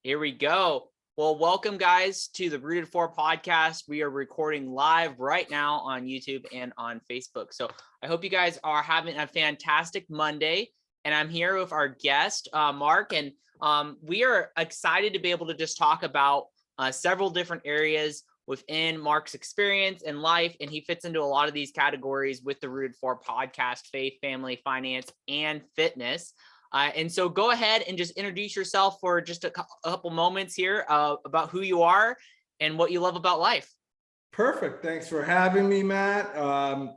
Here we go. Well, welcome guys to the RootedFour podcast. We are recording live right now on YouTube and on Facebook. So I hope you guys are having a fantastic Monday. And I'm here with our guest, Marc, and we are excited to be able to just talk about several different areas within Marc's experience and life. And he fits into a lot of these categories with the RootedFour podcast: faith, family, finance, and fitness. And so go ahead and just introduce yourself for just a couple moments here about who you are and what you love about life. Perfect. Thanks for having me, Matt.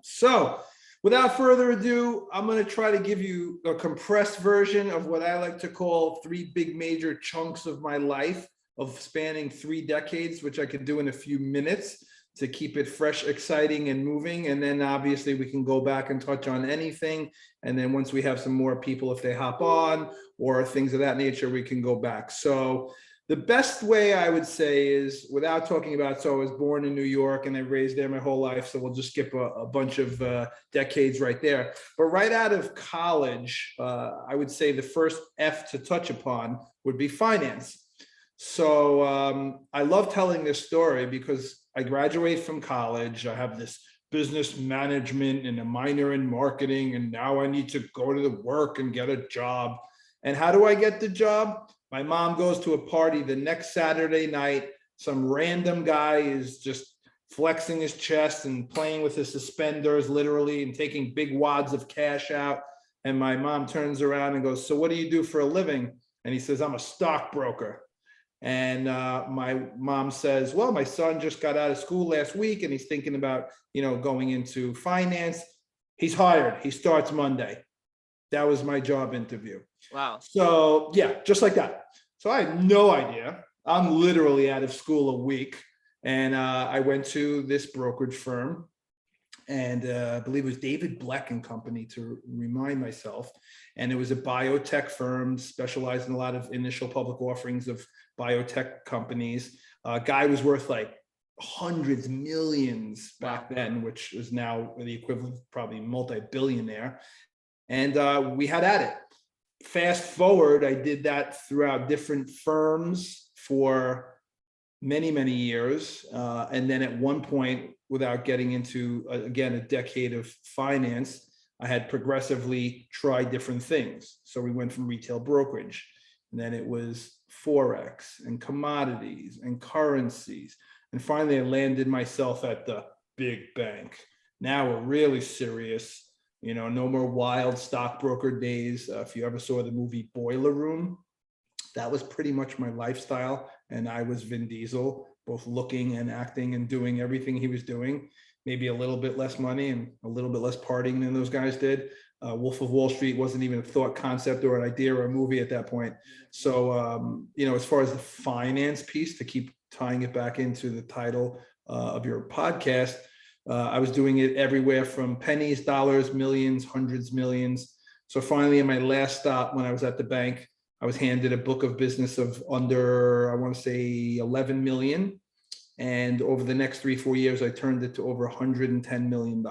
So without further ado, I'm going to try to give you a compressed version of what I like to call three big major chunks of my life, of spanning 3 decades, which I could do in a few minutes to keep it fresh, exciting, and moving. And then obviously we can go back and touch on anything. And then once we have some more people, if they hop on or things of that nature, we can go back. So the best way I would say is, without talking about, so I was born in New York and I raised there my whole life. So we'll just skip a bunch of decades right there. But right out of college, I would say the first F to touch upon would be finance. So I love telling this story because I graduate from college. I have this business management and a minor in marketing, and now I need to go to the work and get a job. And how do I get the job? My mom goes to a party the next Saturday night. Some random guy is just flexing his chest and playing with his suspenders, literally, and taking big wads of cash out. And my mom turns around and goes, "So what do you do for a living?" And he says, "I'm a stockbroker." And my mom says, "Well, my son just got out of school last week and he's thinking about, going into finance. He's hired. He starts Monday." That was my job interview. Wow. So yeah, just like that. So I had no idea. I'm literally out of school a week. And I went to this brokerage firm, and I believe it was David Black and Company, to remind myself. And it was a biotech firm specialized in a lot of initial public offerings of biotech companies. Guy was worth like hundreds, millions back then, which is now the equivalent of probably multi-billionaire. And we had at it. Fast forward, I did that throughout different firms for many, many years. And then at one point, without getting into, again, a decade of finance, I had progressively tried different things. So we went from retail brokerage, and then it was Forex and commodities and currencies. And finally, I landed myself at the big bank. Now we're really serious. No more wild stockbroker days. If you ever saw the movie Boiler Room, that was pretty much my lifestyle. And I was Vin Diesel, both looking and acting and doing everything he was doing. Maybe a little bit less money and a little bit less partying than those guys did. Wolf of Wall Street wasn't even a thought concept or an idea or a movie at that point. So, as far as the finance piece, to keep tying it back into the title of your podcast, I was doing it everywhere from pennies, dollars, millions, hundreds, millions. So finally, in my last stop, when I was at the bank, I was handed a book of business of under, I want to say 11 million. And over the next 3-4 years, I turned it to over $110 million.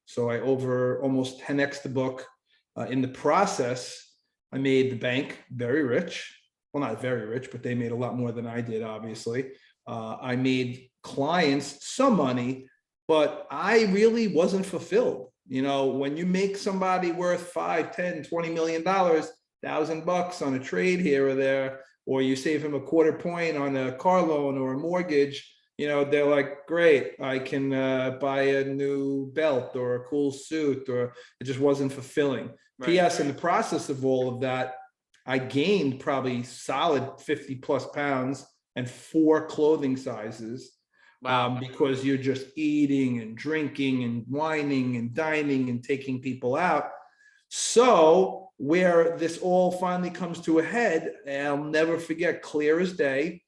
So I almost 10x the book. In the process, I made the bank very rich. Well, not very rich, but they made a lot more than I did, obviously. I made clients some money, but I really wasn't fulfilled. When you make somebody worth 5, 10, $20 million, $1,000 on a trade here or there, or you save him a quarter point on a car loan or a mortgage, they're like, great, I can buy a new belt or a cool suit, or it just wasn't fulfilling. Right. P.S. In the process of all of that, I gained probably solid 50 plus pounds and 4 clothing sizes. Wow. Because you're just eating and drinking and whining and dining and taking people out. So where this all finally comes to a head, and I'll never forget, clear as day,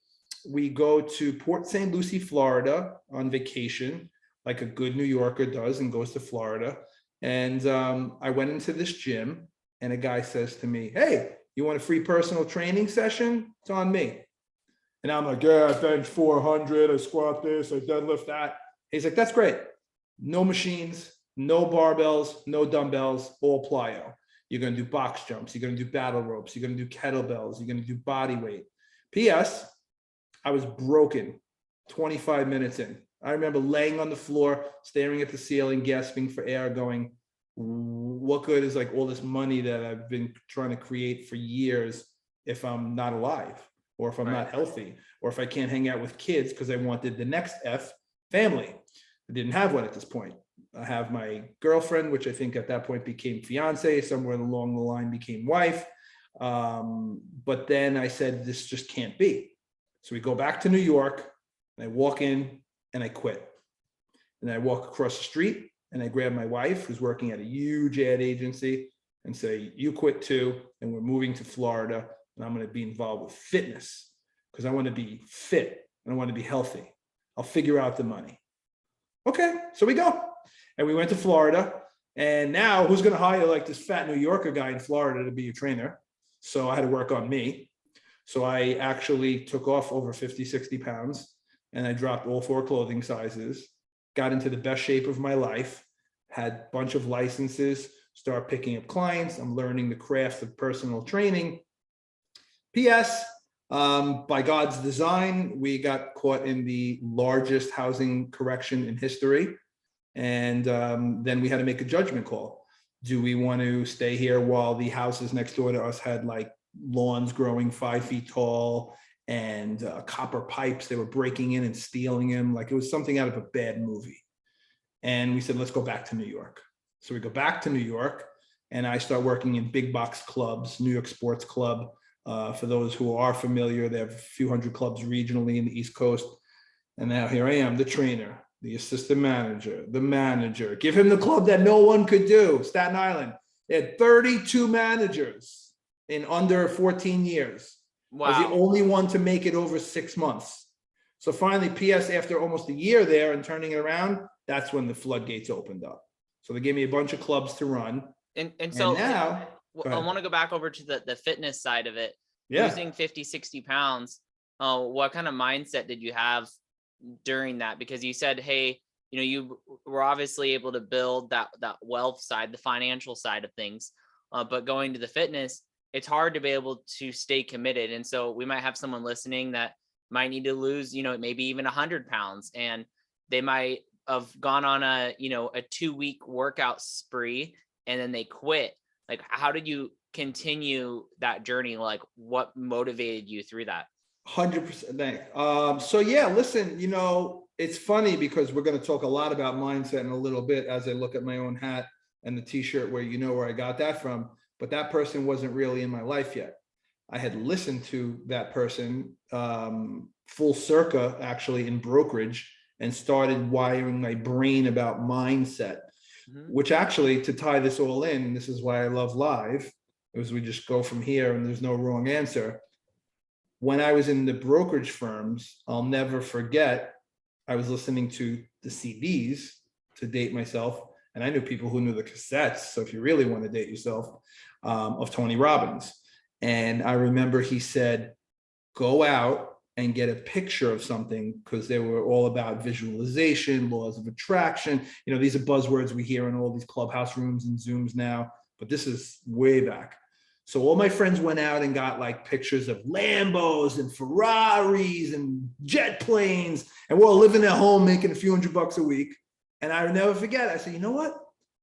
we go to Port St. Lucie, Florida on vacation, like a good New Yorker does and goes to Florida. And I went into this gym, and a guy says to me, "Hey, you want a free personal training session? It's on me." And I'm like, "Yeah, I bench 400, I squat this, I deadlift that." He's like, "That's great. No machines, no barbells, no dumbbells, all plyo. You're going to do box jumps. You're going to do battle ropes. You're going to do kettlebells. You're going to do body weight. P.S. I was broken 25 minutes in. I remember laying on the floor, staring at the ceiling, gasping for air, going, what good is like all this money that I've been trying to create for years if I'm not alive, or if I'm not healthy, or if I can't hang out with kids because I wanted the next F, family. I didn't have one at this point. I have my girlfriend, which I think at that point became fiance, somewhere along the line became wife. But then I said, this just can't be. So we go back to New York, and I walk in and I quit. And I walk across the street and I grab my wife, who's working at a huge ad agency, and say, you quit too, and we're moving to Florida, and I'm going to be involved with fitness because I want to be fit and I want to be healthy. I'll figure out the money. Okay, so we go. And we went to Florida, and now who's going to hire like this fat New Yorker guy in Florida to be a trainer? So I had to work on me. So I actually took off over 50, 60 pounds, and I dropped all 4 clothing sizes, got into the best shape of my life, had a bunch of licenses, start picking up clients. I'm learning the craft of personal training. P.S. By God's design, we got caught in the largest housing correction in history. And then we had to make a judgment call. Do we want to stay here while the houses next door to us had like lawns growing 5 feet tall and copper pipes? They were breaking in and stealing them. Like it was something out of a bad movie. And we said, let's go back to New York. So we go back to New York, and I start working in big box clubs, New York Sports Club. For those who are familiar, they have a few hundred clubs regionally in the East Coast. And now here I am, the trainer, the assistant manager, the manager. Give him the club that no one could do, Staten Island. They had 32 managers in under 14 years. Wow. I was the only one to make it over 6 months. So finally, P.S., after almost a year there and turning it around, that's when the floodgates opened up. So they gave me a bunch of clubs to run. And so now, I want to go back over to the fitness side of it. Yeah. Losing 50, 60 pounds. What kind of mindset did you have during that? Because you said, hey, you know, you were obviously able to build that wealth side, the financial side of things, but going to the fitness, it's hard to be able to stay committed. And so we might have someone listening that might need to lose, you know, maybe even 100 pounds, and they might have gone on a 2-week workout spree and then they quit. Like, how did you continue that journey? Like, what motivated you through that? 100%. So yeah, listen, you know, it's funny because we're going to talk a lot about mindset in a little bit as I look at my own hat and the t-shirt where you know where I got that from, but that person wasn't really in my life yet. I had listened to that person full circa actually in brokerage and started wiring my brain about mindset, which actually, to tie this all in, and this is why I love live, as we just go from here and there's no wrong answer. When I was in the brokerage firms, I'll never forget, I was listening to the CDs to date myself. And I knew people who knew the cassettes. So if you really want to date yourself, of Tony Robbins. And I remember he said, go out and get a picture of something, because they were all about visualization, laws of attraction. You know, these are buzzwords we hear in all these clubhouse rooms and Zooms now, but this is way back. So all my friends went out and got like pictures of Lambos and Ferraris and jet planes, and we're all living at home making a few $100 a week. And I would never forget, I said, you know what?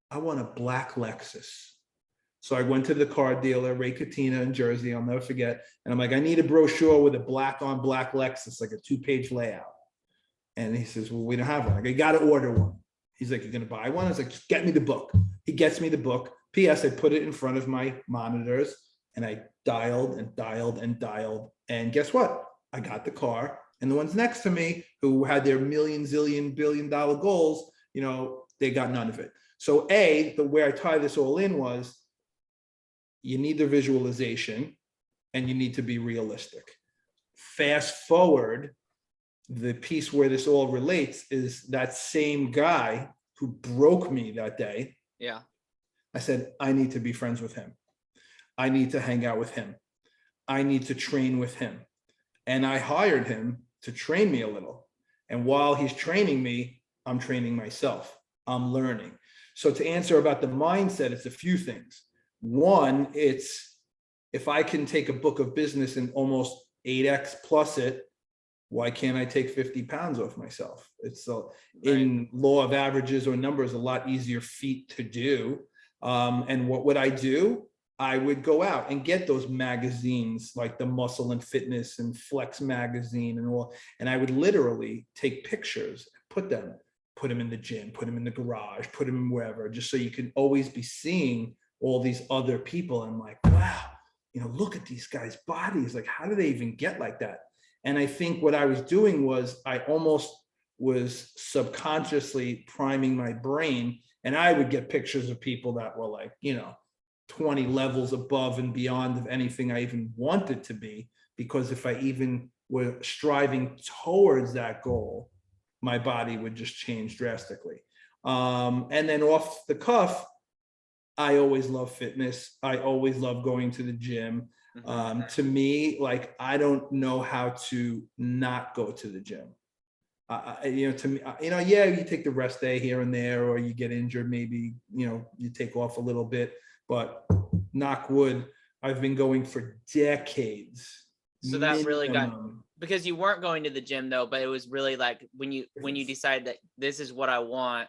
I want a black Lexus. So I went to the car dealer, Ray Katina in Jersey, I'll never forget. And I'm like, I need a brochure with a black on black Lexus, like a 2-page layout. And he says, well, we don't have one. Like, I got to order one. He's like, you're going to buy one? I was like, just get me the book. He gets me the book. P.S. I put it in front of my monitors and I dialed and dialed and dialed. And guess what? I got the car. And the ones next to me who had their million, zillion, billion-dollar goals, you know, they got none of it. So where I tie this all in was, you need the visualization and you need to be realistic. Fast forward, the piece where this all relates is that same guy who broke me that day. Yeah. I said, I need to be friends with him. I need to hang out with him. I need to train with him. And I hired him to train me a little. And while he's training me, I'm training myself. I'm learning. So to answer about the mindset, it's a few things. One, it's if I can take a book of business and almost 8x plus it, why can't I take 50 pounds off myself? It's in law of averages or numbers, a lot easier feat to do. And what would I do? I would go out and get those magazines like the Muscle and Fitness and Flex magazine and all. And I would literally take pictures, put them in the gym, put them in the garage, put them wherever, just so you can always be seeing all these other people. And I'm like, wow, look at these guys' bodies. Like, how do they even get like that? And I think what I was doing was I almost was subconsciously priming my brain, and I would get pictures of people that were like, 20 levels above and beyond of anything I even wanted to be, because if I even were striving towards that goal, my body would just change drastically. And then off the cuff, I always love fitness. I always love going to the gym. To me, like, I don't know how to not go to the gym. To me, yeah, you take the rest day here and there, or you get injured, maybe, you take off a little bit, but knock wood, I've been going for decades. So that really got, because you weren't going to the gym though, but it was really like when you decide that this is what I want,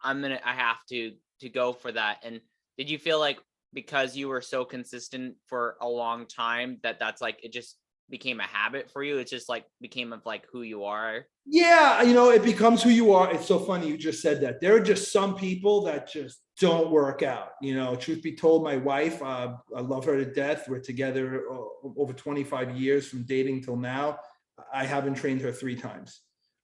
I have to go for that. And did you feel like because you were so consistent for a long time that's like, it just became a habit for you? It just like became of like who you are? Yeah, it becomes who you are. It's so funny you just said that. There are just some people that just don't work out. Truth be told, my wife, I love her to death. We're together over 25 years from dating till now. I haven't trained her 3 times.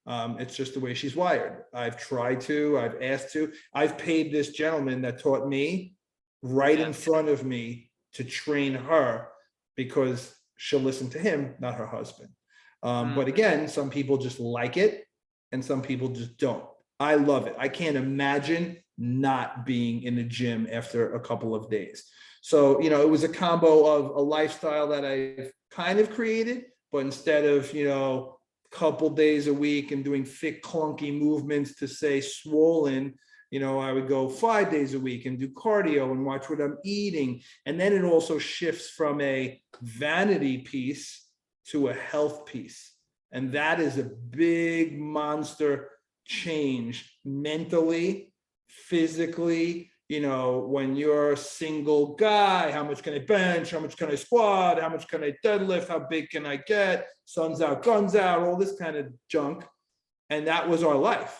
It's just the way she's wired. I've tried to, I've asked to. I've paid this gentleman that taught me right in front of me to train her, because she'll listen to him, not her husband. But again, some people just like it and some people just don't. I love it. I can't imagine not being in the gym after a couple of days. So, it was a combo of a lifestyle that I've kind of created, but instead of, couple days a week and doing thick, clunky movements to say swollen, I would go 5 days a week and do cardio and watch what I'm eating. And then it also shifts from a vanity piece to a health piece. And that is a big monster change mentally, physically. When you're a single guy, how much can I bench? How much can I squat? How much can I deadlift? How big can I get? Sun's out, guns out, all this kind of junk. And that was our life.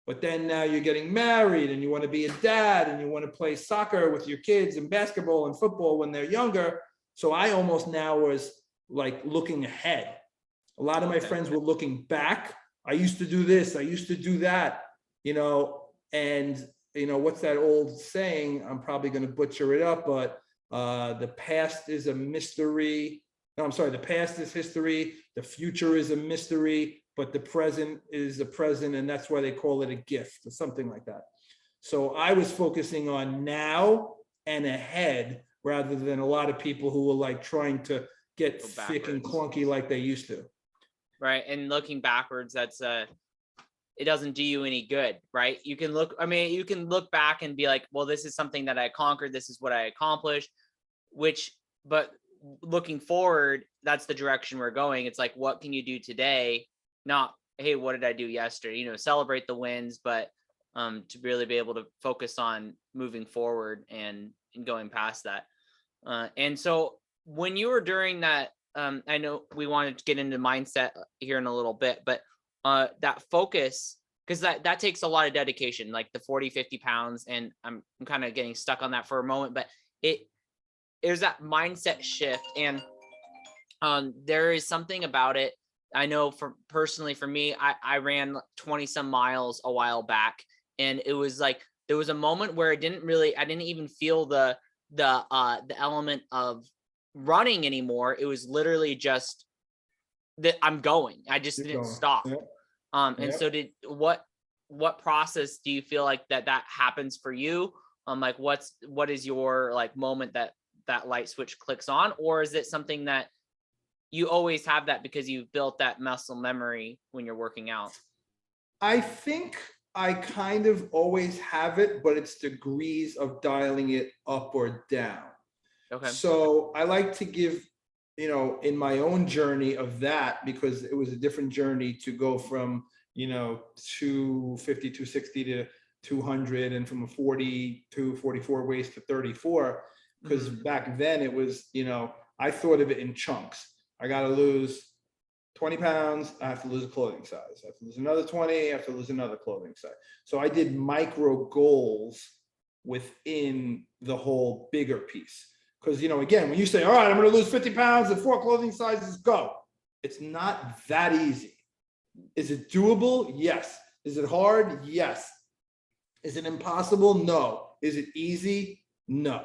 But then now you're getting married and you want to be a dad and you want to play soccer with your kids and basketball and football when they're younger. So I almost now was like looking ahead. A lot of my friends were looking back. I used to do this. I used to do that, and what's that old saying? I'm probably going to butcher it up, but the past is a mystery. No, I'm sorry. The past is history. The future is a mystery, but the present is the present. And that's why they call it a gift or something like that. So I was focusing on now and ahead rather than a lot of people who were like trying to get thick and clunky like they used to. Right. And looking backwards, that's it doesn't do you any good, right? You can look back and be like, well, this is something that I conquered. This is what I accomplished, but looking forward, that's the direction we're going. It's like, what can you do today? Not, hey, what did I do yesterday? Celebrate the wins, but to really be able to focus on moving forward and going past that. And so when you were during that, I know we wanted to get into mindset here in a little bit, but that focus, because that takes a lot of dedication, like the 40, 50 pounds. And I'm kind of getting stuck on that for a moment, but there's that mindset shift. And there is something about it. I know personally for me, I ran 20 some miles a while back, and it was like, there was a moment where I didn't even feel the element of running anymore. It was literally just that I'm going. I just didn't stop. Yeah. And so what process do you feel like that happens for you? Like what is your like moment that light switch clicks on, or is it something that you always have that because you've built that muscle memory when you're working out? I think I kind of always have it, but it's degrees of dialing it up or down. Okay. So I like to give in my own journey of that, because it was a different journey to go from, 250, 260 to 200, and from a 42, 44 waist to 34. Because back then it was, I thought of it in chunks. I got to lose 20 pounds, I have to lose a clothing size. I have to lose another 20, I have to lose another clothing size. So I did micro goals within the whole bigger piece. Because, again, when you say, all right, I'm going to lose 50 pounds and 4 clothing sizes, go. It's not that easy. Is it doable? Yes. Is it hard? Yes. Is it impossible? No. Is it easy? No.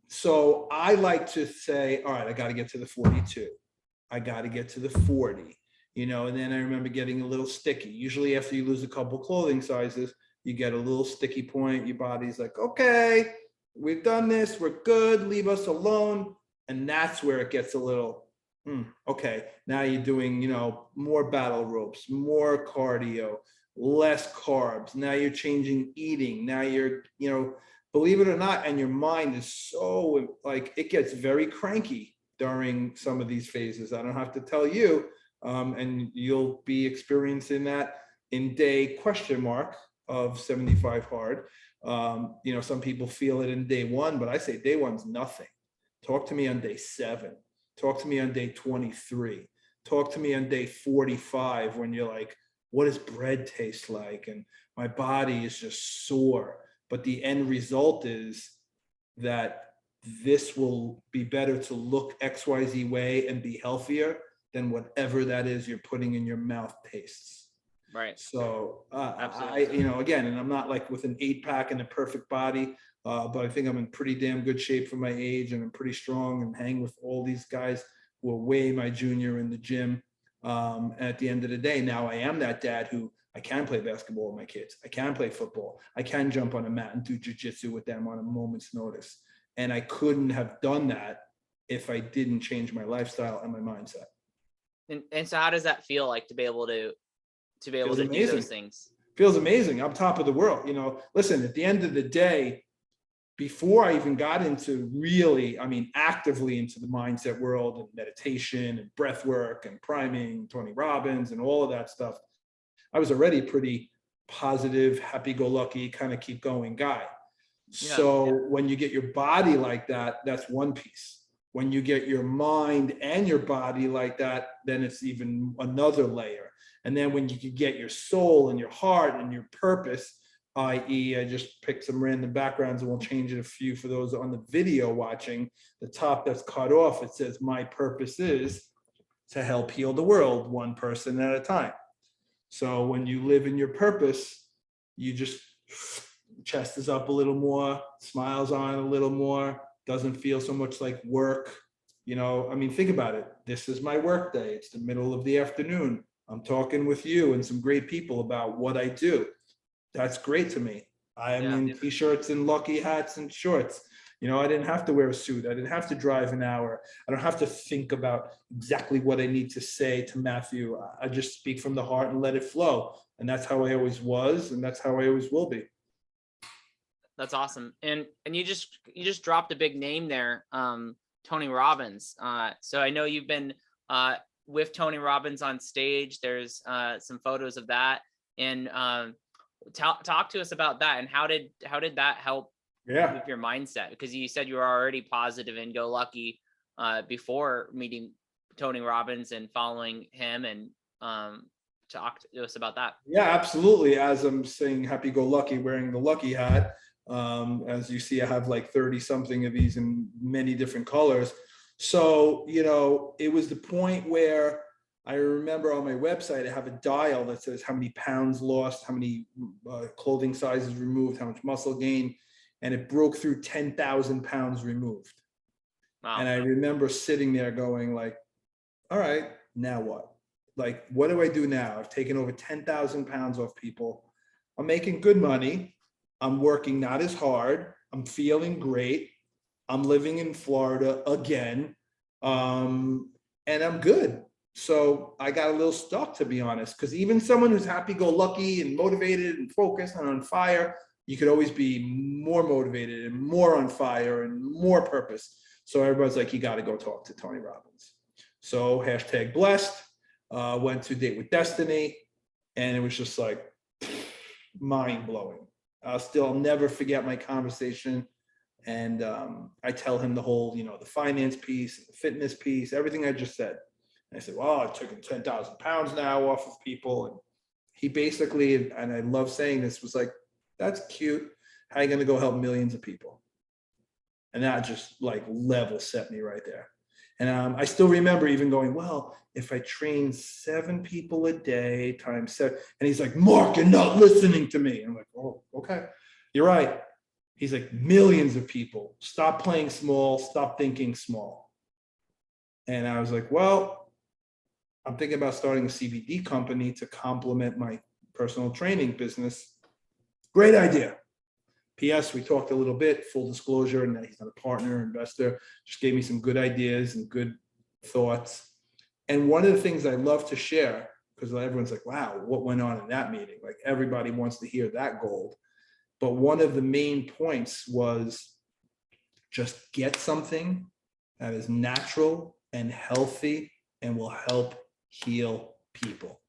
So I like to say, all right, I got to get to the 42. I got to get to the 40, and then I remember getting a little sticky. Usually after you lose a couple clothing sizes, you get a little sticky point. Your body's like, okay, we've done this. We're good. Leave us alone. And that's where it gets a little, okay, now you're doing, more battle ropes, more cardio, less carbs. Now you're changing eating. Now you're, believe it or not, and your mind is so it gets very cranky during some of these phases. I don't have to tell you, and you'll be experiencing that in day ? Of 75 hard. Some people feel it in day 1, but I say day 1's nothing. Talk to me on day 7. Talk to me on day 23. Talk to me on day 45 when you're like, what does bread taste like? And my body is just sore. But the end result is that this will be better to look XYZ way and be healthier than whatever that is you're putting in your mouth tastes. Right. So again, and I'm not like with an 8-pack and a perfect body, but I think I'm in pretty damn good shape for my age, and I'm pretty strong and hang with all these guys who are way my junior in the gym. At the end of the day, now I am that dad who I can play basketball with my kids. I can play football. I can jump on a mat and do jujitsu with them on a moment's notice. And I couldn't have done that if I didn't change my lifestyle and my mindset. And so how does that feel like to be able to do those things? Feels amazing. I'm top of the world. Listen, at the end of the day, before I even got into really, actively into the mindset world and meditation and breath work and priming, Tony Robbins and all of that stuff, I was already pretty positive, happy-go-lucky, kind of keep going guy. So when you get your body like that, that's one piece. When you get your mind and your body like that, then it's even another layer. And then when you can get your soul and your heart and your purpose, i.e., I just picked some random backgrounds and we'll change it a few for those on the video watching. The top that's cut off, it says, my purpose is to help heal the world one person at a time. So when you live in your purpose, you just, chest is up a little more, smiles on a little more, doesn't feel so much like work. Think about it. This is my work day. It's the middle of the afternoon. I'm talking with you and some great people about what I do. That's great to me. I am in t-shirts and lucky hats and shorts. I didn't have to wear a suit. I didn't have to drive an hour. I don't have to think about exactly what I need to say to Matthew. I just speak from the heart and let it flow. And that's how I always was. And that's how I always will be. That's awesome. And you just dropped a big name there, Tony Robbins. So I know you've been with Tony Robbins on stage. There's some photos of that. And talk to us about that. And how did that help with your mindset? Because you said you were already positive and go lucky before meeting Tony Robbins and following him, and talk to us about that. Yeah, absolutely. As I'm saying, happy go lucky, wearing the lucky hat. As you see, I have like 30 something of these in many different colors. So, it was the point where I remember on my website, I have a dial that says how many pounds lost, how many clothing sizes removed, how much muscle gain, and it broke through 10,000 pounds removed. Wow. And I remember sitting there going like, all right, now what? Like, what do I do now? I've taken over 10,000 pounds off people. I'm making good money. I'm working not as hard. I'm feeling great. I'm living in Florida again. And I'm good. So I got a little stuck, to be honest, because even someone who's happy-go-lucky and motivated and focused and on fire, you could always be more motivated and more on fire and more purpose. So everybody's like, you got to go talk to Tony Robbins. So #blessed, went to Date with Destiny, and it was just like mind blowing. I'll never forget my conversation. And I tell him the whole, the finance piece, the fitness piece, everything I just said. And I said, well, I took 10,000 pounds now off of people. And he basically, and I love saying this, was like, that's cute. How are you going to go help millions of people? And that just like level set me right there. And I still remember even going, well, if I train 7 people a day times 7, and he's like, Marc, you're not listening to me. And I'm like, oh, okay, you're right. He's like, millions of people. Stop playing small. Stop thinking small. And I was like, well, I'm thinking about starting a CBD company to complement my personal training business. Great idea. P.S. We talked a little bit, full disclosure, and he's not a partner, investor, just gave me some good ideas and good thoughts. And one of the things I love to share, because everyone's like, wow, what went on in that meeting? Like everybody wants to hear that gold. But one of the main points was just get something that is natural and healthy and will help heal people.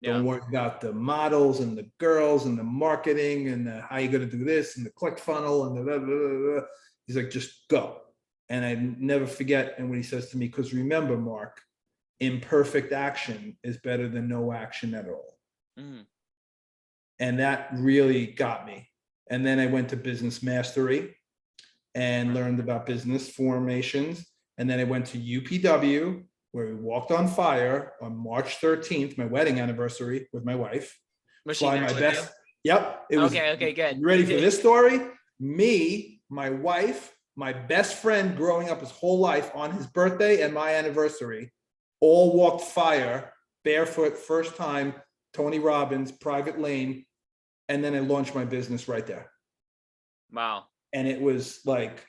Yeah. Don't worry about the models and the girls and the marketing and the, how you're going to do this and the click funnel and the blah, blah, blah, blah. He's like, just go. And I never forget. And what he says to me, because remember, Marc, imperfect action is better than no action at all. Mm. And that really got me. And then I went to Business Mastery and learned about business formations. And then I went to UPW, where we walked on fire on March 13th, my wedding anniversary with my wife. Was she there my with best. You? Yep. It was, okay, good. You ready for this story? Me, my wife, my best friend growing up his whole life on his birthday and my anniversary, all walked fire, barefoot, first time, Tony Robbins, private lane. And then I launched my business right there. Wow. And it was like,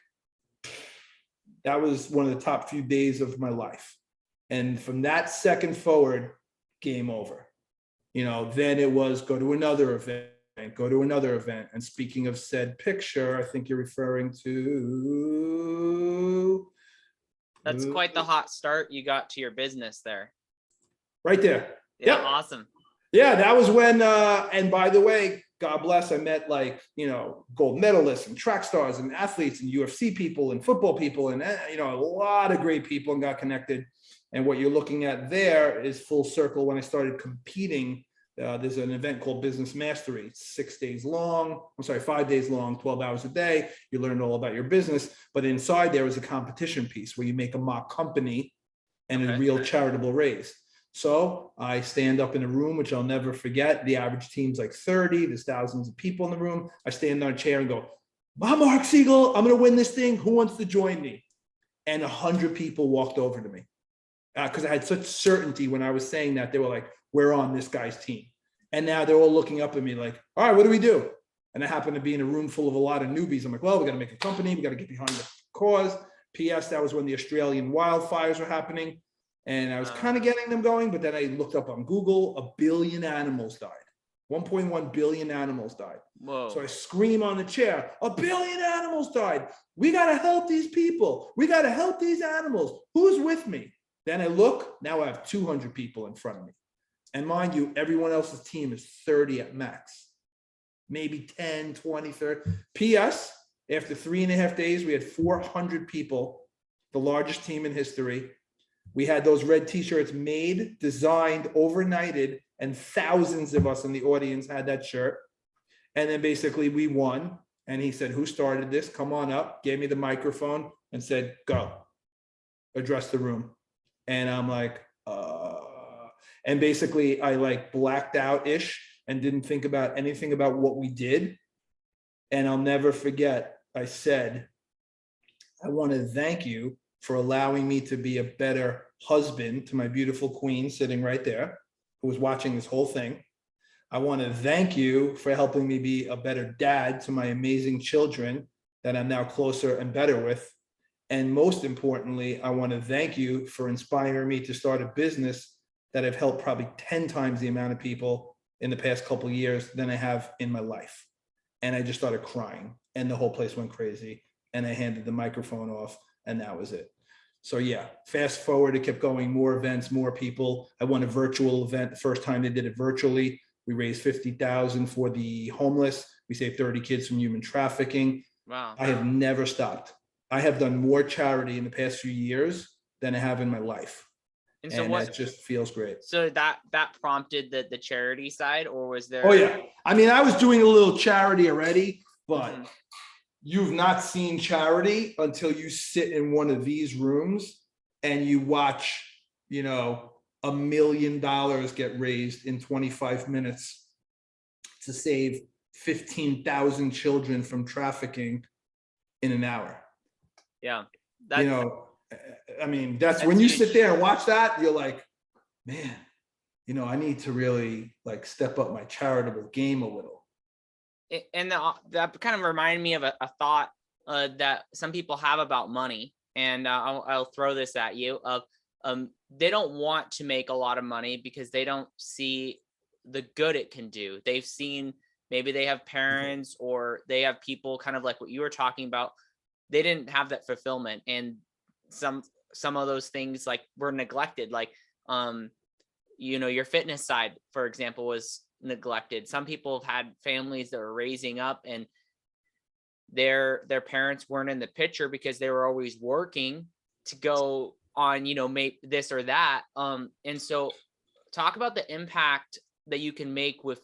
that was one of the top few days of my life. And from that second forward, game over. Then it was go to another event. And speaking of said picture, I think you're referring to. That's quite the hot start you got to your business there. Right there. Yeah, yep. Awesome. Yeah, that was when, and by the way, God bless, I met gold medalists and track stars and athletes and UFC people and football people and, a lot of great people and got connected. And what you're looking at there is full circle. When I started competing, there's an event called Business Mastery. It's 5 days long, 12 hours a day. You learn all about your business, but inside there is a competition piece where you make a mock company and a real charitable raise. So I stand up in a room, which I'll never forget. The average team's like 30. There's thousands of people in the room. I stand on a chair and go, I'm Marc Siegel. I'm going to win this thing. Who wants to join me? And 100 people walked over to me because I had such certainty when I was saying that. They were like, we're on this guy's team. And now they're all looking up at me like, all right, what do we do? And I happen to be in a room full of a lot of newbies. I'm like, well, we got to make a company. We got to get behind the cause. P.S. That was when the Australian wildfires were happening. And I was kind of getting them going, but then I looked up on Google, 1 billion animals died. 1.1 billion animals died. Whoa. So I scream on the chair, 1 billion animals died. We got to help these people. We got to help these animals. Who's with me? Then I look, now I have 200 people in front of me. And mind you, everyone else's team is 30 at max. Maybe 10, 20, 30. P.S. After 3.5 days, we had 400 people, the largest team in history. We had those red t-shirts made, designed, overnighted, and thousands of us in the audience had that shirt. And then basically we won. And he said, who started this? Come on up, gave me the microphone and said, go, address the room. And I'm like, and basically I like blacked out-ish and didn't think about anything about what we did. And I'll never forget, I said, I want to thank you for allowing me to be a better husband to my beautiful queen sitting right there, who was watching this whole thing. I want to thank you for helping me be a better dad to my amazing children that I'm now closer and better with. And most importantly, I want to thank you for inspiring me to start a business that I've helped probably 10 times the amount of people in the past couple of years than I have in my life. And I just started crying and the whole place went crazy. And I handed the microphone off. and that was it. So yeah, fast forward, it kept going, more events, more people. I won a virtual event the first time they did it virtually. We raised $50,000 for the homeless. We saved 30 kids from human trafficking. Wow. I have never stopped. I have done more charity in the past few years than I have in my life. And so that just feels great. So that prompted the charity side, or was there? Oh yeah. I mean, I was doing a little charity already, but you've not seen charity until you sit in one of these rooms and you watch, you know, $1 million get raised in 25 minutes to save 15,000 children from trafficking in an hour. Yeah. You know, I mean, that's when you sit there and watch that, you're like, man, you know, I need to really like step up my charitable game a little. And that kind of reminded me of a thought that some people have about money. And I'll throw this at you of they don't want to make a lot of money because they don't see the good it can do. They've seen, maybe they have parents or they have people kind of like what you were talking about. They didn't have that fulfillment, and some of those things like were neglected. Like, you know, your fitness side, for example, was neglected. Some people have had families that were raising up and their parents weren't in the picture because they were always working to go on, you know, make this or that. And so talk about the impact that you can make with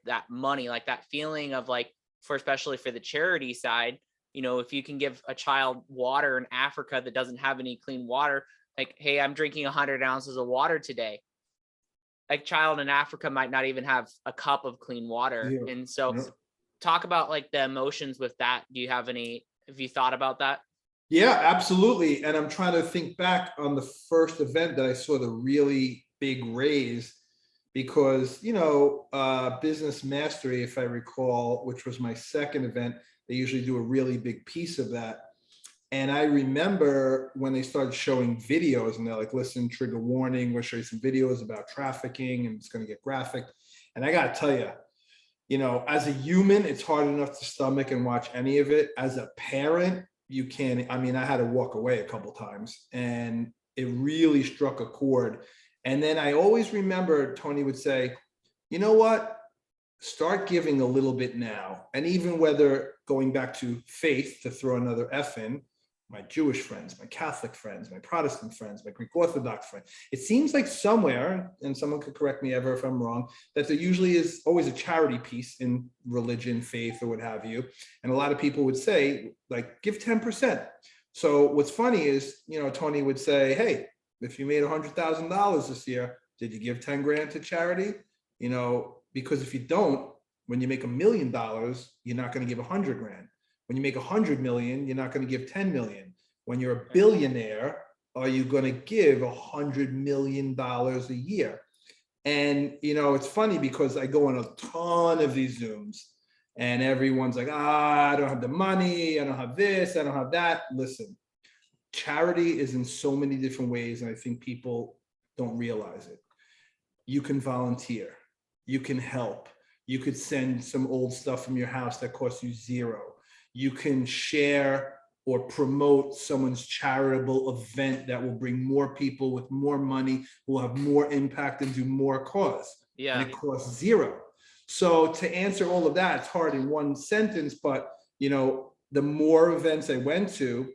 that money, like that feeling of like, especially for the charity side, you know, if you can give a child water in Africa that doesn't have any clean water, like, hey, I'm drinking 100 ounces of water today. A child in Africa might not even have a cup of clean water. Yeah. And so talk about like the emotions with that. Have you thought about that? Yeah, absolutely. And I'm trying to think back on the first event that I saw the really big raise, because, you know, Business Mastery, if I recall, which was my second event, they usually do a really big piece of that. And I remember when they started showing videos and they're like, listen, trigger warning, we'll show you some videos about trafficking and it's going to get graphic. And I got to tell you, you know, as a human, it's hard enough to stomach and watch any of it. As a parent, you can't. I mean, I had to walk away a couple times and it really struck a chord. And then I always remember Tony would say, you know what? Start giving a little bit now. And even whether going back to faith, to throw another F in, my Jewish friends, my Catholic friends, my Protestant friends, my Greek Orthodox friends, it seems like somewhere, and someone could correct me ever if I'm wrong, that there usually is always a charity piece in religion, faith, or what have you. And a lot of people would say, like, give 10%. So what's funny is, you know, Tony would say, hey, if you made $100,000 this year, did you give 10 grand to charity? You know, because if you don't, when you make $1 million, you're not going to give 100 grand. When you make 100 million, you're not going to give 10 million. When you're a billionaire, are you going to give $100 million a year? And, you know, it's funny because I go on a ton of these Zooms and everyone's like, I don't have the money. I don't have this. I don't have that. Listen, charity is in so many different ways. And I think people don't realize it. You can volunteer. You can help. You could send some old stuff from your house that costs you $0. You can share or promote someone's charitable event that will bring more people with more money, who will have more impact and do more cause. Yeah. And it costs $0. So to answer all of that, it's hard in one sentence, but, you know, the more events I went to,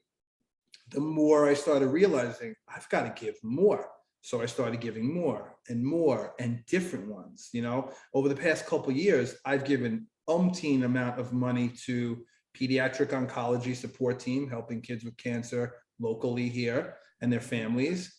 the more I started realizing I've got to give more. So I started giving more and different ones. You know, over the past couple of years, I've given umpteen amount of money to pediatric oncology support team, helping kids with cancer locally here and their families.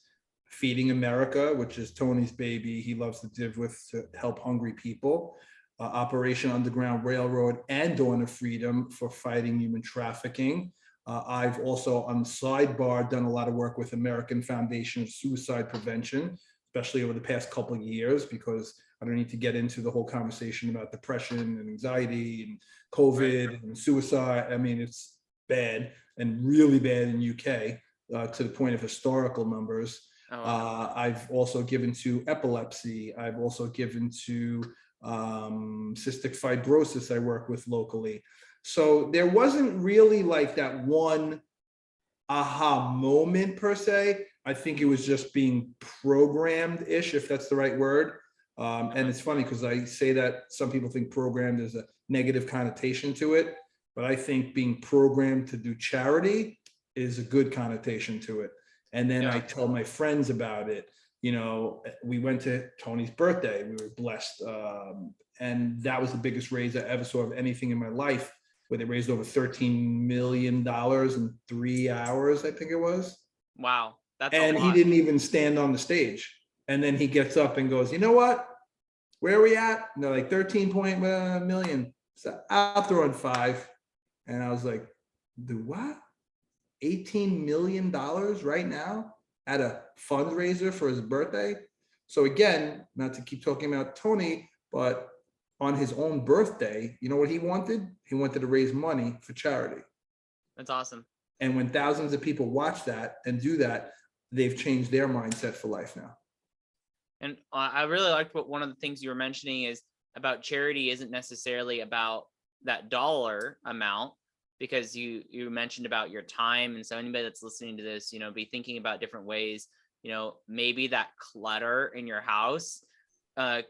Feeding America, which is Tony's baby, he loves to give with to help hungry people. Operation Underground Railroad and Dawn of Freedom for fighting human trafficking. I've also, on the sidebar, done a lot of work with American Foundation of Suicide Prevention, especially over the past couple of years, because I don't need to get into the whole conversation about depression and anxiety and COVID and suicide. I mean, it's bad and really bad in UK to the point of historical numbers. Oh, wow. I've also given to epilepsy. I've also given to cystic fibrosis I work with locally. So there wasn't really like that one aha moment per se. I think it was just being programmed-ish, if that's the right word. And it's funny because I say that some people think programmed is a negative connotation to it, but I think being programmed to do charity is a good connotation to it. And then I tell my friends about it. You know, we went to Tony's birthday. We were blessed. And that was the biggest raise I ever saw of anything in my life, where they raised over $13 million in 3 hours, I think it was. Wow. That's And a he lot. didn't even stand on the stage. And then he gets up and goes, you know what? Where are we at? And they're like 13 million. So I'll throw in 5. And I was like, the what? $18 million right now at a fundraiser for his birthday. So again, not to keep talking about Tony, but on his own birthday, you know what he wanted? He wanted to raise money for charity. That's awesome. And when thousands of people watch that and do that, they've changed their mindset for life now. And I really liked what one of the things you were mentioning is about charity isn't necessarily about that dollar amount, because you mentioned about your time. And so anybody that's listening to this, you know, be thinking about different ways, you know, maybe that clutter in your house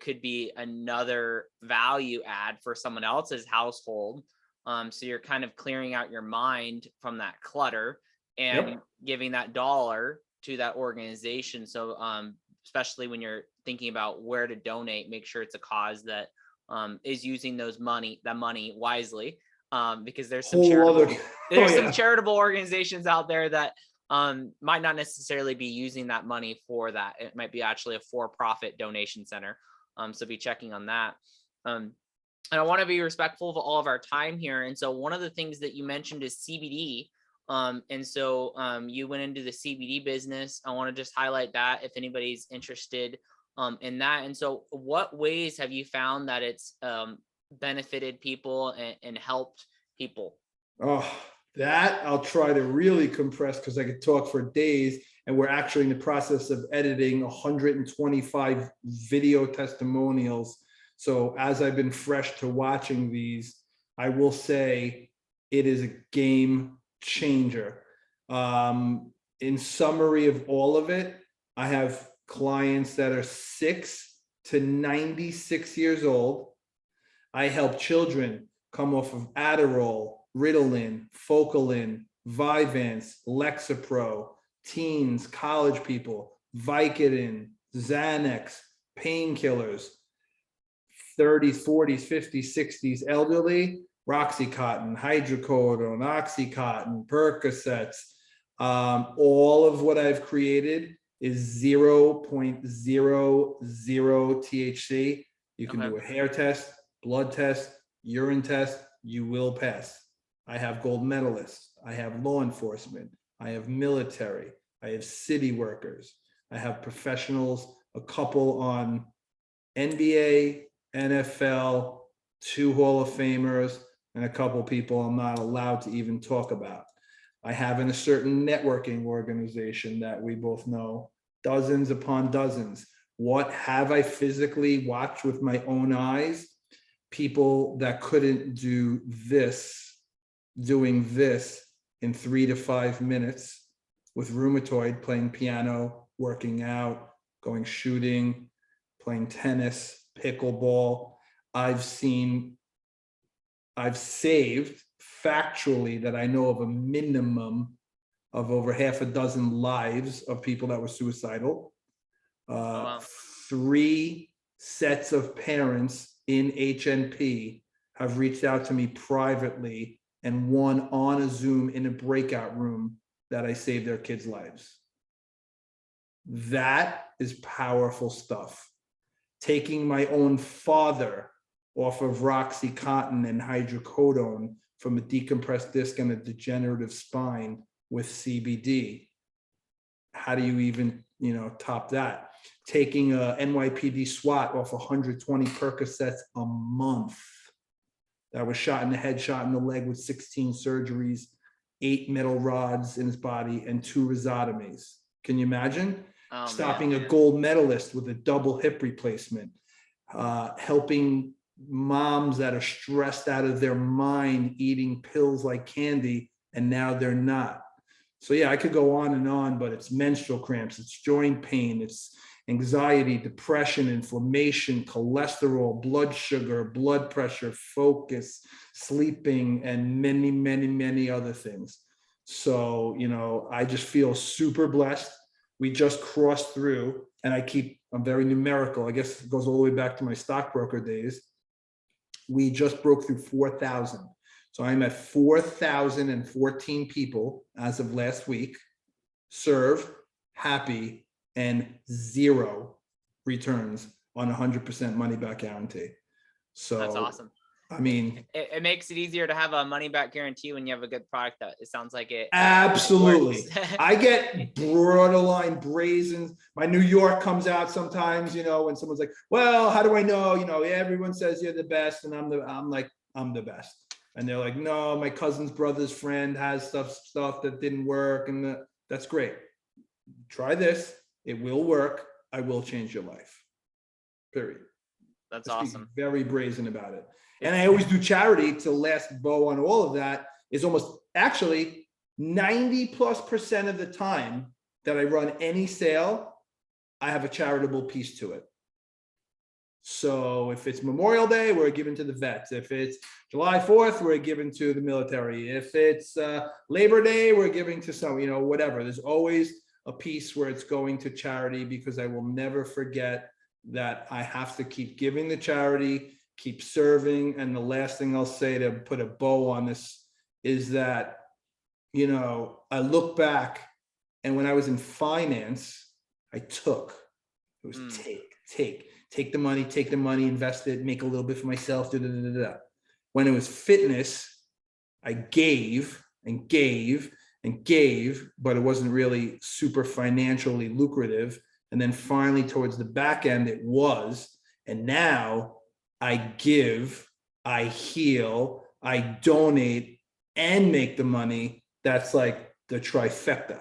could be another value add for someone else's household. So you're kind of clearing out your mind from that clutter and giving that dollar to that organization. So especially when you're thinking about where to donate, make sure it's a cause that is using that money wisely. Because there's some charitable organizations out there that might not necessarily be using that money for that. It might be actually a for-profit donation center. So be checking on that. And I want to be respectful of all of our time here. And so one of the things that you mentioned is CBD. And so you went into the CBD business. I want to just highlight that if anybody's interested in that. And so what ways have you found that it's benefited people and helped people? Oh, that I'll try to really compress because I could talk for days. And we're actually in the process of editing 125 video testimonials. So as I've been fresh to watching these, I will say it is a game changer. In summary of all of it, I have clients that are 6 to 96 years old. I help children come off of Adderall, Ritalin, Focalin, Vyvanse, Lexapro, teens, college people, Vicodin, Xanax, painkillers, 30s, 40s, 50s, 60s, elderly, Roxycontin, hydrocodone, Oxycontin, Percocets. All of what I've created is 0.00 THC. You can do a hair test, blood test, urine test, you will pass. I have gold medalists. I have law enforcement. I have military. I have city workers. I have professionals, a couple on NBA, NFL, 2 Hall of Famers, and a couple people I'm not allowed to even talk about. I have in a certain networking organization that we both know, dozens upon dozens. What have I physically watched with my own eyes? People that couldn't do this, doing this in 3 to 5 minutes with rheumatoid, playing piano, working out, going shooting, playing tennis, pickleball. I've saved factually that I know of a minimum of over 6 lives of people that were suicidal. 3 sets of parents in HNP have reached out to me privately, and one on a Zoom in a breakout room that I saved their kids' lives. That is powerful stuff. Taking my own father off of Roxycontin and hydrocodone from a decompressed disc and a degenerative spine with CBD. How do you even, top that? Taking a NYPD SWAT off 120 Percocets a month. That was shot in the head, shot in the leg with 16 surgeries, 8 metal rods in his body, and 2 rhizotomies. Can you imagine? Stopping a gold medalist with a double hip replacement, helping moms that are stressed out of their mind eating pills like candy, and now they're not. So yeah, I could go on, but it's menstrual cramps, it's joint pain, it's anxiety, depression, inflammation, cholesterol, blood sugar, blood pressure, focus, sleeping, and many, many, many other things. So, I just feel super blessed. We just crossed through, and I'm very numerical. I guess it goes all the way back to my stockbroker days. We just broke through 4,000. So I'm at 4,014 people as of last week, serve, happy, and 0 returns on 100% money back guarantee. So that's awesome. I mean, it makes it easier to have a money back guarantee when you have a good product. That it sounds like it. Absolutely. I get borderline brazen. My New York comes out sometimes, when someone's like, well, how do I know? Everyone says you're the best. And I'm like, I'm the best. And they're like, no, my cousin's brother's friend has stuff that didn't work. And that's great. Try this. It will work. I will change your life. Period. That's awesome. Very brazen about it. And I always do charity. To last bow on all of that is almost actually 90+% of the time that I run any sale, I have a charitable piece to it. So if it's Memorial Day, we're giving to the vets. If it's July 4th, we're giving to the military. If it's Labor Day, we're giving to some, whatever. There's always a piece where it's going to charity, because I will never forget that I have to keep giving the charity, keep serving. And the last thing I'll say to put a bow on this is that, I look back, and when I was in finance, I took. It was take the money, invest it, make a little bit for myself. When it was fitness, I gave and gave and gave, but it wasn't really super financially lucrative. And then finally, towards the back end, it was. And now I give, I heal, I donate, and make the money. That's like the trifecta.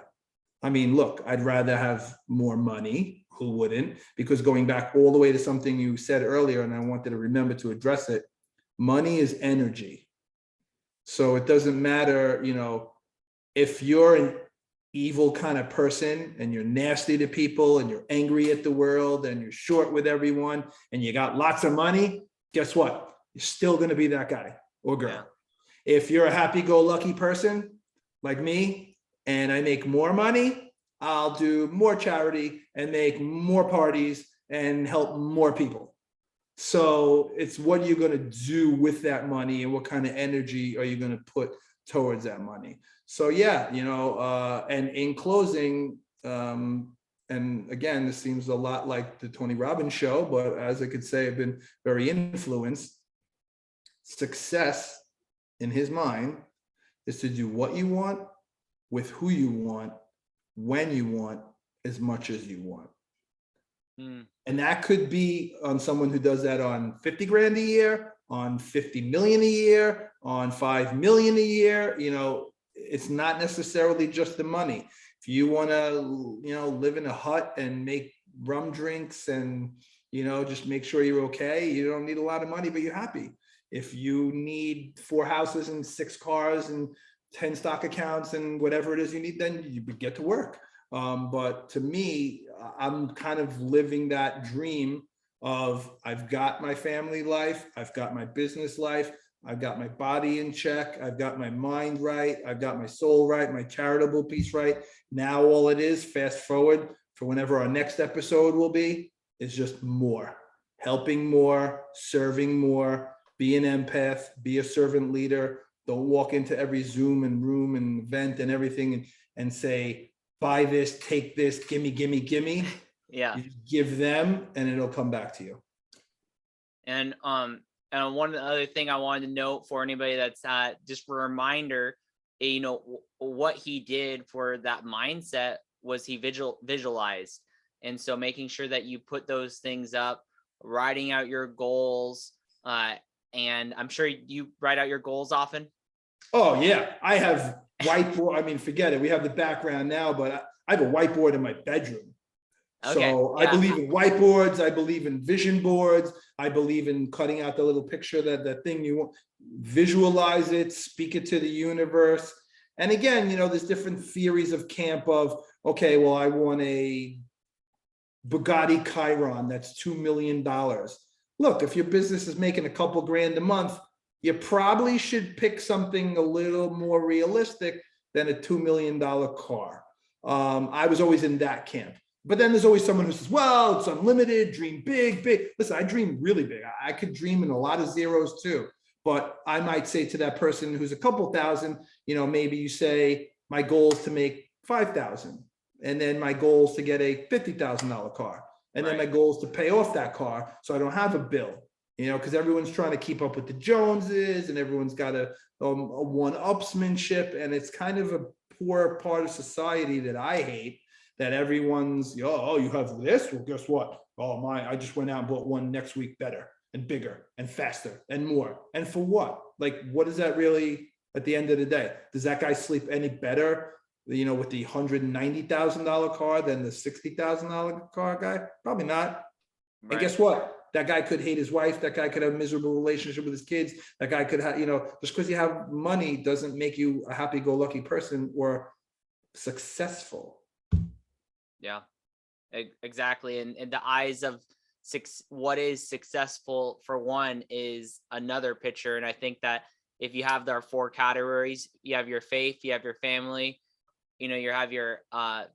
I mean, look, I'd rather have more money. Who wouldn't? Because going back all the way to something you said earlier, and I wanted to remember to address it, money is energy. So it doesn't matter, if you're an evil kind of person and you're nasty to people and you're angry at the world and you're short with everyone and you got lots of money, guess what? You're still going to be that guy or girl. Yeah. If you're a happy-go-lucky person like me and I make more money, I'll do more charity and make more parties and help more people. So it's what you're going to do with that money and what kind of energy are you going to put towards that money. So yeah, and in closing, and again, this seems a lot like the Tony Robbins show, but as I could say, I've been very influenced. Success in his mind is to do what you want with who you want, when you want, as much as you want. And that could be on someone who does that on 50 grand a year, on 50 million a year, on 5 million a year. It's not necessarily just the money. If you want to, live in a hut and make rum drinks and, just make sure you're okay, you don't need a lot of money, but you're happy. If you need 4 houses and 6 cars and 10 stock accounts and whatever it is you need, then you get to work. But to me, I'm kind of living that dream of I've got my family life, I've got my business life, I've got my body in check, I've got my mind right, I've got my soul right, my charitable piece right. Now all it is, fast forward for whenever our next episode will be, is just more, helping more, serving more, be an empath, be a servant leader. Don't walk into every Zoom and room and event and everything and say, buy this, take this, gimme. Yeah. You just give them and it'll come back to you. And one other thing I wanted to note for anybody that's just a reminder, what he did for that mindset was he visualized. And so making sure that you put those things up, writing out your goals, and I'm sure you write out your goals often. Oh yeah, I have whiteboard. I mean, forget it. We have the background now, but I have a whiteboard in my bedroom. Okay, so yeah. I believe in whiteboards. I believe in vision boards. I believe in cutting out the little picture, that thing you want, visualize it, speak it to the universe. And again, there's different theories of camp of, okay, well, I want a Bugatti Chiron that's $2 million. Look, if your business is making a couple grand a month, you probably should pick something a little more realistic than a $2 million car. I was always in that camp. But then there's always someone who says, well, it's unlimited, dream big, big. Listen, I dream really big. I could dream in a lot of zeros too. But I might say to that person who's a couple thousand, maybe you say, my goal is to make 5,000. And then my goal is to get a $50,000 car. And then my goal is to pay off that car so I don't have a bill, because everyone's trying to keep up with the Joneses and everyone's got a one-upsmanship. And it's kind of a poor part of society that I hate, that everyone's, oh, you have this? Well, guess what? Oh, I just went out and bought one next week better and bigger and faster and more. And for what? Like, what is that really at the end of the day? Does that guy sleep any better, with the $190,000 car than the $60,000 car guy? Probably not. Right. And guess what? That guy could hate his wife. That guy could have a miserable relationship with his kids. That guy could have, just because you have money doesn't make you a happy-go-lucky person or successful. Yeah, exactly. And in the eyes of what is successful for one is another picture. And I think that if you have our 4 categories, you have your faith, you have your family, you have your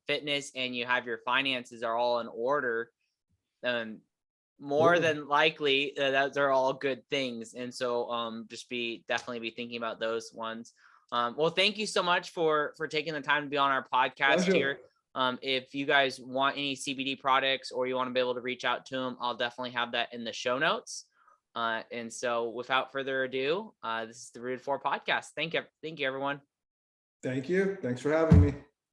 fitness, and you have your finances are all in order. More than likely, those are all good things. And so just definitely be thinking about those ones. Well, thank you so much for taking the time to be on our podcast here. If you guys want any CBD products or you want to be able to reach out to them, I'll definitely have that in the show notes. And so without further ado, this is the RootedFour podcast. Thank you, everyone. Thank you. Thanks for having me.